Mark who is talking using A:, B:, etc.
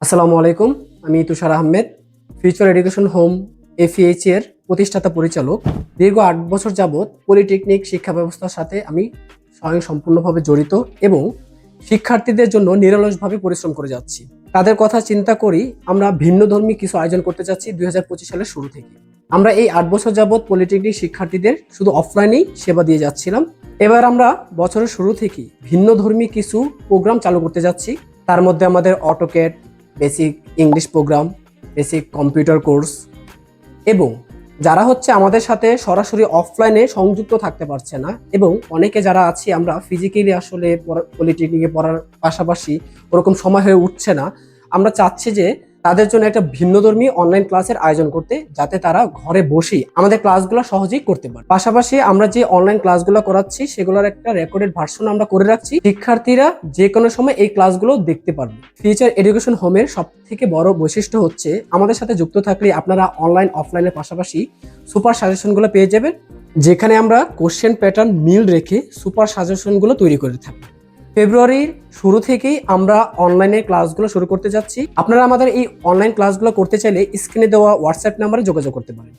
A: আসসালামু আলাইকুম। আমি তুষার আহমেদ, ফিউচার এডুকেশন হোম এফইএইচ এর প্রতিষ্ঠাতা পরিচালক। দীর্ঘ ৮ বছর যাবৎ পলিটেকনিক শিক্ষা ব্যবস্থার সাথে আমি স্বয়ংসম্পূর্ণভাবে জড়িত এবং শিক্ষার্থীদের জন্য নিরলসভাবে পরিশ্রম করে যাচ্ছি। তাদের কথা চিন্তা করি আমরা ভিন্নধর্মী কিছু আয়োজন করতে যাচ্ছি ২০২৫ সালের শুরু থেকে। আমরা এই ৮ বছর যাবৎ পলিটেকনিক শিক্ষার্থীদের শুধু অফলাইনেই সেবা দিয়ে যাচ্ছিলাম। এবার আমরা বছরের শুরু থেকেই ভিন্নধর্মী কিছু প্রোগ্রাম চালু করতে যাচ্ছি। তার মধ্যে আমাদের AutoCAD, basic English program, basic computer course এবং যারা আমাদের সাথে সরাসরি অফলাইনে সংযুক্ত থাকতে পারছে না এবং অনেকে যারা আছি আমরা ফিজিক্যালি আসলে পলিটেকনিকে পড়ার পাশাপাশি ওরকম সময় হয়ে উঠছে না, আমরা চাচ্ছি যে তাদের জন্য একটা ভিন্নধর্মী অনলাইন ক্লাসের আয়োজন করতে, যাতে তারা ঘরে বসেই আমাদের ক্লাসগুলো সহজেই করতে পারে। পাশাপাশি আমরা যে অনলাইন ক্লাসগুলো করাচ্ছি সেগুলোর একটা রেকর্ডেড ভার্সন আমরা করে রাখছি, শিক্ষার্থীরা যে কোনো সময় এই ক্লাসগুলো দেখতে পারবে। ফিউচার এডুকেশন হোমের সব থেকে বড় বৈশিষ্ট্য হচ্ছে আমাদের সাথে যুক্ত থাকলে আপনারা অনলাইন অফলাইনের পাশাপাশি সুপার সাজেশনগুলো পেয়ে যাবেন, যেখানে আমরা কোশ্চেন প্যাটার্ন মিল রেখে সুপার সাজেশনগুলো তৈরি করে থাকি। ফেব্রুয়ারির শুরু থেকেই আমরা অনলাইনে ক্লাসগুলো শুরু করতে যাচ্ছি। আপনারা আমাদের এই অনলাইন ক্লাসগুলো করতে চাইলে স্ক্রিনে দেওয়া হোয়াটসঅ্যাপ নাম্বারে যোগাযোগ করতে পারেন।